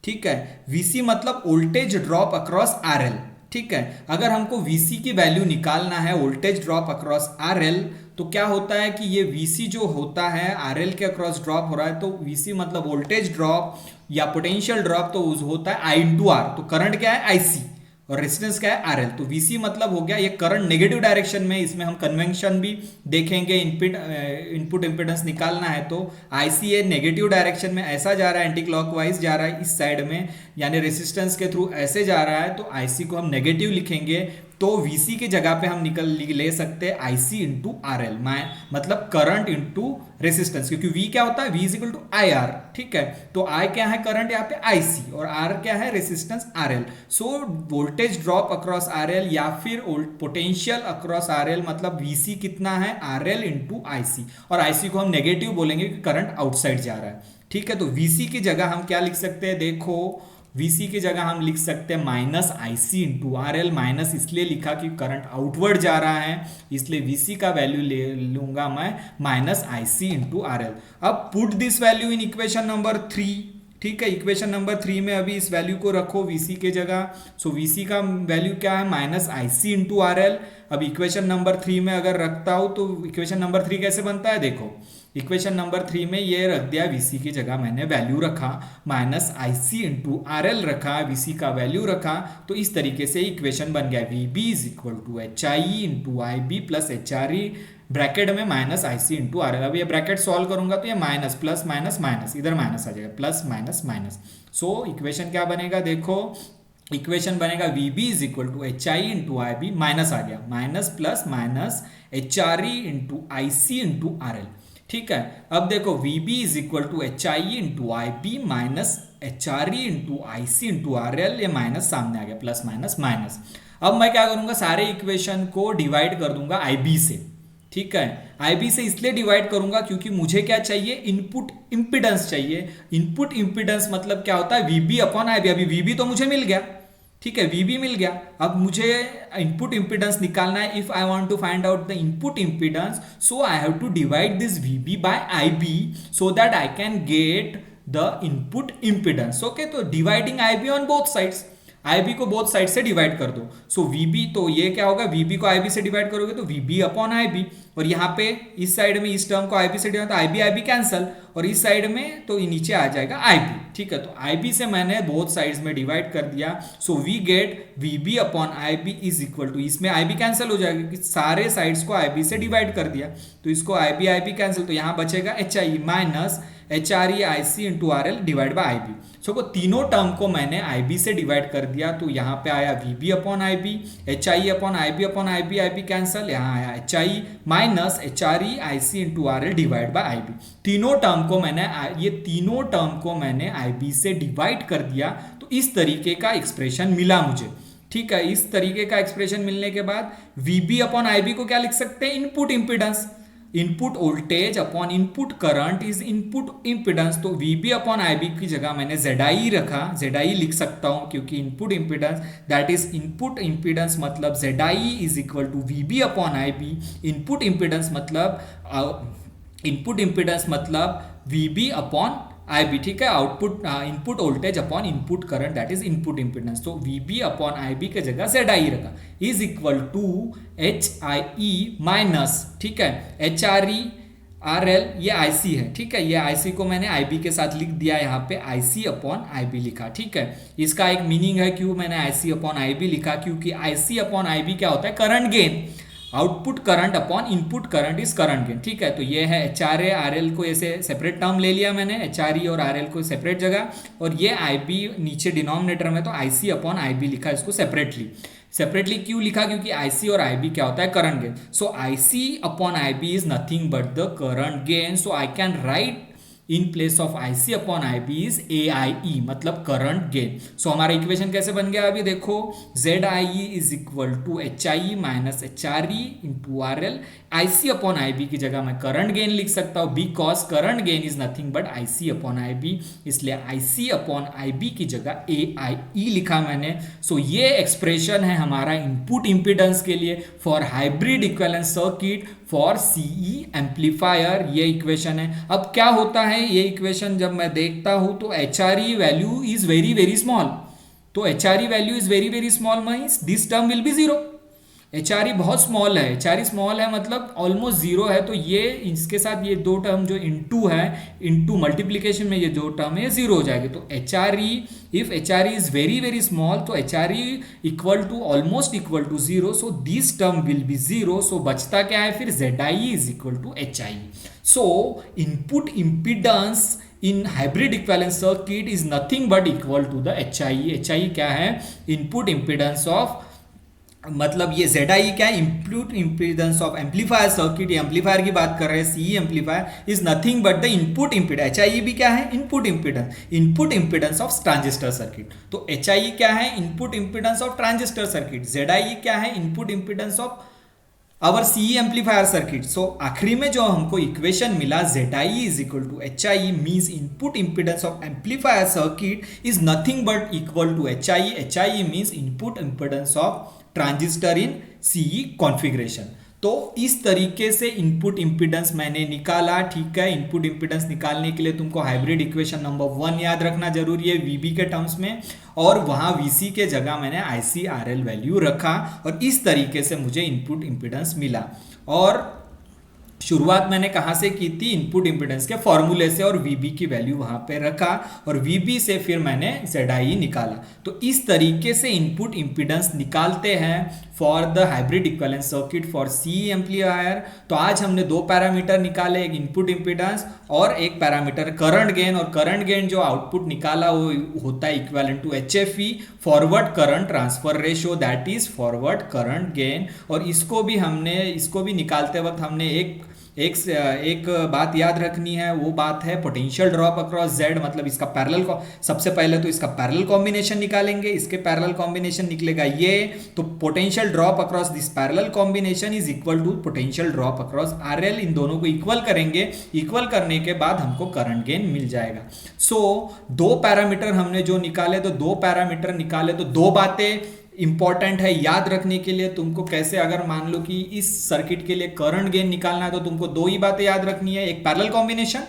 ठीक है, VC मतलब वोल्टेज ड्रॉप अक्रॉस RL। ठीक है, अगर हमको VC की वैल्यू निकालना है, वोल्टेज ड्रॉप अक्रॉस RL, तो क्या होता है कि ये VC जो होता है RL के अक्रॉस ड्रॉप हो रहा है, तो VC मतलब वोल्टेज ड्रॉप या पोटेंशियल ड्रॉप तो होता है I इंटू R। तो करंट क्या है? IC, और रेजिस्टेंस क्या है? RL। तो VC मतलब हो गया ये करंट नेगेटिव डायरेक्शन में। इसमें हम कन्वेंशन भी देखेंगे, इनपुट इंपीडेंस निकालना है तो IC ये नेगेटिव डायरेक्शन में ऐसा जा रहा है, एंटी क्लॉकवाइज जा रहा है इस साइड में, यानी रेजिस्टेंस के थ्रू ऐसे जा रहा है, तो IC को हम नेगेटिव लिखेंगे। तो VC की जगह पे हम ले सकते हैं IC इंटू RL, मतलब करंट इंटू रेसिस्टेंस, क्योंकि V क्या होता है? V is equal to IR। ठीक है, तो I क्या है? करंट यहाँ पे IC, और R क्या है? Resistance RL। So voltage drop across RL या फिर पोटेंशियल अक्रॉस RL मतलब VC कितना है? RL इंटू IC, और IC को हम नेगेटिव बोलेंगे कि करंट आउटसाइड जा रहा है। ठीक है, तो VC की जगह हम क्या लिख सकते हैं? देखो VC की जगह हम लिख सकते हैं minus IC into RL। Minus इसलिए लिखा कि करंट आउटवर्ड जा रहा है, इसलिए VC का वैल्यू ले लूंगा मैं माइनस IC इंटू RL। अब put this value in equation number 3। ठीक है, इक्वेशन नंबर 3 में अभी इस वैल्यू को रखो VC के जगह। सो VC का वैल्यू क्या है? Minus IC into RL। अब इक्वेशन नंबर 3 में अगर रखता हूं तो इक्वेशन नंबर 3 कैसे बनता है? देखो इक्वेशन नंबर 3 में ये रख दिया, VC की जगह मैंने वैल्यू रखा माइनस IC इंटू RL रखा, VC का वैल्यू रखा, तो इस तरीके से इक्वेशन बन गया VB is equal to HIE into IB plus HRE bracket में माइनस IC इंटू RL। अब ये ब्रैकेट सॉल्व करूंगा तो ये माइनस प्लस माइनस माइनस, इधर माइनस आ जाएगा, plus minus minus. So equation क्या बनेगा? देखो इक्वेशन बनेगा VB is equal to HIE into IB, minus आ गया, minus plus minus HRE into IC into RL। ठीक है, अब देखो VB is equal to HIE into IB minus HRE into IC into RL, ये माइनस सामने आ गया, प्लस माइनस माइनस। अब मैं क्या करूंगा? सारे इक्वेशन को डिवाइड कर दूंगा IB से। ठीक है, IB से इसलिए डिवाइड करूंगा क्योंकि मुझे क्या चाहिए? इनपुट इंपीडेंस चाहिए। इनपुट इंपीडेंस मतलब क्या होता है? VB upon IB। अभी VB तो मुझे मिल गया, ठीक है, VB मिल गया। अब मुझे इनपुट इंपीडेंस निकालना है। If I want to find out the input impedance, so I have to divide this VB by IB so that I can get the input impedance. Okay, तो dividing IB on both sides. IB को both side से divide कर दो। सो VB, तो ये क्या होगा, VB को IB से डिवाइड करोगे तो VB अपॉन IB, और यहाँ पे इस साइड में इस टर्म को IB से डिवाइड तो IB IB कैंसल, और इस साइड में तो नीचे आ जाएगा IB। ठीक है, तो IB से मैंने बोथ साइड्स में डिवाइड कर दिया। So we get VB upon IB is equal to, इसमें IB कैंसिल हो जाएगा क्योंकि सारे साइड्स को IB से डिवाइड कर दिया, तो इसको IB IB कैंसिल, तो यहाँ बचेगा HIE minus HRE IC into RL divide by IB। सो को तीनों टर्म को मैंने IB से डिवाइड कर दिया, तो यहाँ पे आया VB upon IB, HIE upon IB IB cancel, यहाँ आया HIE minus HRE IC into RL divide by IB। तीनों टर्म को मैंने ये तीनों टर्म को मैंने IB से डिवाइड कर दिया, तो इस तरीके का एक्सप्रेशन मिला मुझे। ठीक है, इस तरीके का एक्सप्रेशन मिलने के बाद VB अपॉन IB को क्या लिख सकते हैं, input impedance, input voltage upon input current is input impedance. तो VB अपॉन IB की जगह मैंने ZI रखा, ZI लिख सकता हूं क्योंकि input impedance that is input impedance मतलब ZI is equal to VB upon IB। Input impedance मतलब VB अपॉन IB। ठीक है, output input voltage upon input current that is input impedance, तो VB अपॉन IB के जगह ZI रखा is equal to HIE minus, ठीक है, HRE RL, ये IC है। ठीक है, ये IC को मैंने IB के साथ लिख दिया, यहाँ पे IC अपॉन IB लिखा। ठीक है, इसका एक मीनिंग है क्यों मैंने IC अपॉन IB लिखा, क्योंकि IC अपॉन IB क्या होता है, current gain, output current upon input current is current gain. ठीक है, तो ये है HRA RL को ऐसे सेपरेट टर्म ले लिया मैंने, HRE और RL को सेपरेट जगह, और ये IB नीचे डिनोमिनेटर में, तो IC अपॉन IB लिखा इसको सेपरेटली क्यों लिखा, क्योंकि IC और IB क्या होता है, current gain. So IC upon IB is nothing but the current gain, so I can write in place of IC upon IB is AIE मतलब करंट गेन। सो हमारा इक्वेशन कैसे बन गया, अभी देखो, ZIE is equal to HIE minus HRE into RL। IC upon IB की जगह मैं करंट गेन लिख सकता हूँ, because current gain is nothing but IC upon IB, इसलिए IC अपॉन IB की जगह AIE लिखा मैंने। सो ये एक्सप्रेशन है हमारा इनपुट इंपिडेंस के लिए for hybrid equivalent circuit for CE amplifier, ये इक्वेशन है। अब क्या होता है, ये इक्वेशन जब मैं देखता हूं तो HRE value is very very small, तो HRE value is very very small means this term will be zero. HRE बहुत स्मॉल है, HRE स्मॉल है मतलब ऑलमोस्ट जीरो है, तो ये इसके साथ ये दो टर्म जो इनटू है, इनटू मल्टीप्लीकेशन में ये दो टर्म है जीरो हो जाएगी। तो HRE if HRE is very very small, तो HRE equal to almost equal to zero, so this term will be zero. So बचता क्या है फिर, ZIE is equal to HIE। So input impedance in hybrid equivalent circuit is nothing but equal to the HIE। HIE क्या है, input impedance of, मतलब ये ZIE क्या है, input impedance of amplifier circuit, ये एम्पलीफायर की बात कर रहे हैं, CE amplifier is nothing but the input impedance. HIE भी क्या है, input impedance of transistor circuit. तो HIE क्या है, input impedance of transistor circuit, ZIE क्या है, input impedance of our CE amplifier circuit. सो आखिरी में जो हमको इक्वेशन मिला, ZIE is equal to HIE means input impedance of amplifier circuit is nothing but equal to HIE means input impedance of transistor in CE configuration. तो इस तरीके से इनपुट इंपिडेंस मैंने निकाला। ठीक है, इनपुट इंपिडेंस निकालने के लिए तुमको हाइब्रिड इक्वेशन नंबर 1 याद रखना जरूरी है VB के टर्म्स में, और वहां VC के जगह मैंने IC RL वैल्यू रखा, और इस तरीके से मुझे इनपुट इंपिडेंस मिला। और शुरुआत मैंने कहाँ से की थी, इनपुट इंपिडेंस के फॉर्मूले से, और VB की वैल्यू वहां पे रखा, और VB से फिर मैंने ZIE निकाला। तो इस तरीके से इनपुट इंपिडेंस निकालते हैं for the hybrid equivalent circuit for CE amplifier. तो आज हमने दो पैरामीटर निकाले, एक इनपुट इंपिडेंस और एक पैरामीटर करंट गेन, और करंट गेन जो आउटपुट निकाला वो होता है equivalent to HFE, forward current transfer ratio, that is forward current gain. और इसको भी निकालते वक्त हमने एक बात याद रखनी है, वो बात है पोटेंशियल ड्रॉप अक्रॉस Z, मतलब इसका पैरेलल, सबसे पहले तो इसका पैरेलल कॉम्बिनेशन निकालेंगे, इसके पैरेलल कॉम्बिनेशन निकलेगा ये, तो potential drop across this parallel combination is equal to potential drop across RL। इन दोनों को इक्वल करेंगे, इक्वल करने के बाद हमको करंट गेन मिल जाएगा। सो दो पैरामीटर हमने जो निकाले, तो दो बातें इंपॉर्टेंट है याद रखने के लिए तुमको। कैसे, अगर मान लो कि इस सर्किट के लिए करंट गेन निकालना है, तो तुमको दो ही बातें याद रखनी है, एक पैरेलल कॉम्बिनेशन,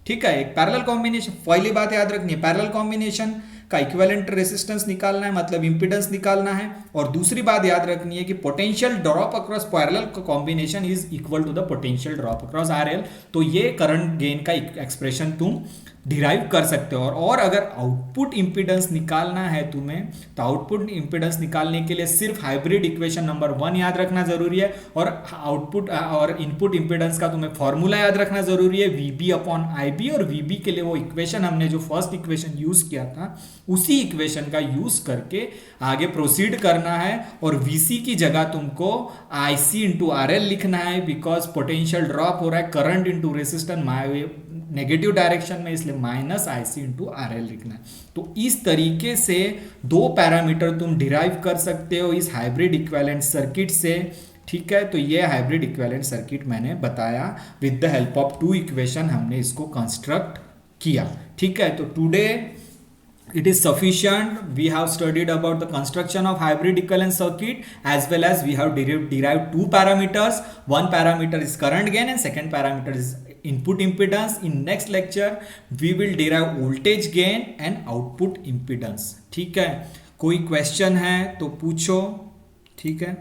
ठीक है, एक पैरेलल कॉम्बिनेशन, पहली बात याद रखनी है, पैरेलल कॉम्बिनेशन का इक्विवेलेंट रेजिस्टेंस निकालना है, मतलब इंपीडेंस निकालना है। और दूसरी बात याद रखनी है कि potential drop across parallel combination is equal to the potential drop across RL. तो ये करंट गेन का एक्सप्रेशन तुम डिराइव कर सकते हो। और अगर आउटपुट इंपीडेंस निकालना है तुम्हें, तो आउटपुट इंपीडेंस निकालने के लिए सिर्फ हाइब्रिड इक्वेशन नंबर 1 याद रखना जरूरी है, और आउटपुट और इनपुट इंपीडेंस का तुम्हें फॉर्मूला याद रखना जरूरी है, वीबी अपॉन आईबी। और वीबी के लिए वो इक्वेशन हमने जो फर्स्ट इक्वेशन यूज किया था, उसी इक्वेशन का यूज करके आगे प्रोसीड करना है। और वीसी की जगह तुमको आईसी इंटू आर एल लिखना है, बिकॉज पोटेंशियल ड्रॉप हो रहा है current into resistance negative direction में, इसलिए minus IC into R L लिखना है। तो इस तरीके से दो पैरामीटर तुम डिराइव कर सकते हो इस हाइब्रिड इक्विवेलेंट सर्किट से। ठीक है, तो ये हाइब्रिड इक्विवेलेंट सर्किट मैंने बताया, with the help of two equation हमने इसको कंस्ट्रक्ट किया। ठीक है, तो today it is sufficient. We have studied about the construction of hybrid equivalent circuit, as well as we have derived two parameters. One parameter is current gain and second parameter is input impedance. In next lecture we will derive voltage gain and output impedance. ठीक है, कोई question है तो पूछो। ठीक है।